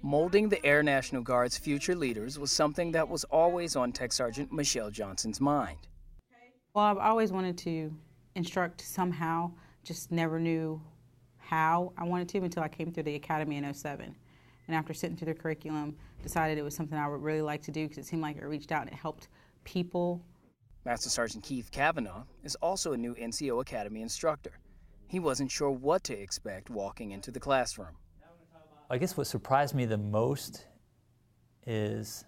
Molding the Air National Guard's future leaders was something that was always on Tech Sergeant Michelle Johnson's mind. Well, I've always wanted to instruct somehow, just never knew how I wanted to until I came through the academy in '07. And after sitting through the curriculum, decided it was something I would really like to do because it seemed like it reached out and it helped people. Master Sergeant Keith Kavanaugh is also a new NCO Academy instructor. He wasn't sure what to expect walking into the classroom. I guess what surprised me the most is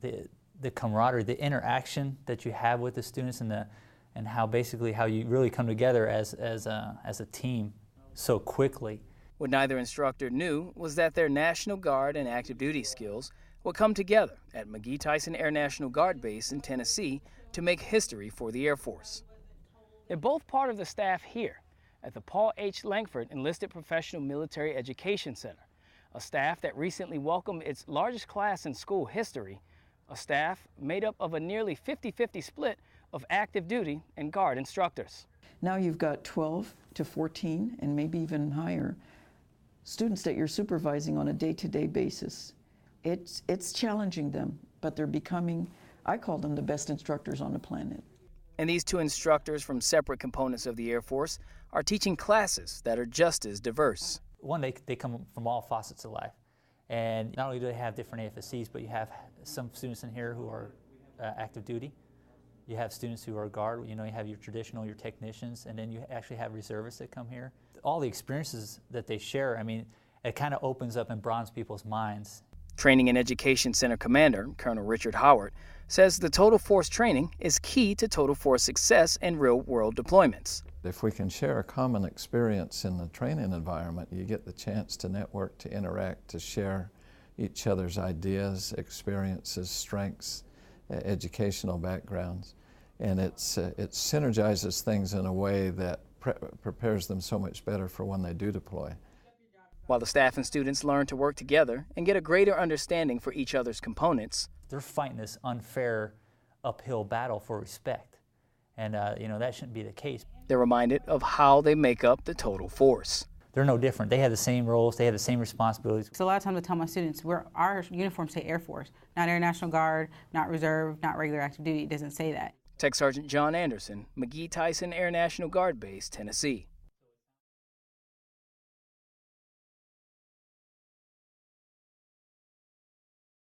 the camaraderie, the interaction that you have with the students, and how you really come together as a team so quickly. What neither instructor knew was that their National Guard and active duty skills would come together at McGhee Tyson Air National Guard Base in Tennessee to make history for the Air Force. They're both part of the staff here at the Paul H. Lankford Enlisted Professional Military Education Center, a staff that recently welcomed its largest class in school history, a staff made up of a nearly 50-50 split of active duty and Guard instructors. Now you've got 12 to 14 and maybe even higher students that you're supervising on a day-to-day basis. It's challenging them, but they're becoming, I call them the best instructors on the planet. And these two instructors from separate components of the Air Force are teaching classes that are just as diverse. One, they come from all facets of life. And not only do they have different AFSCs, but you have some students in here who are active duty. You have students who are Guard, you have your traditional, your technicians, and then you actually have reservists that come here. All the experiences that they share, it kind of opens up and broadens people's minds. Training and Education Center Commander, Colonel Richard Howard, says the Total Force training is key to Total Force success in real-world deployments. If we can share a common experience in the training environment, you get the chance to network, to interact, to share each other's ideas, experiences, strengths, educational backgrounds, and it synergizes things in a way that prepares them so much better for when they do deploy. While the staff and students learn to work together and get a greater understanding for each other's components, they're fighting this unfair uphill battle for respect, and that shouldn't be the case. They're reminded of how they make up the Total Force. They're no different. They have the same roles, they have the same responsibilities. So a lot of times I tell my students, our uniforms say Air Force, not Air National Guard, not Reserve, not regular active duty. It doesn't say that. Tech Sergeant John Anderson, McGhee Tyson Air National Guard Base, Tennessee.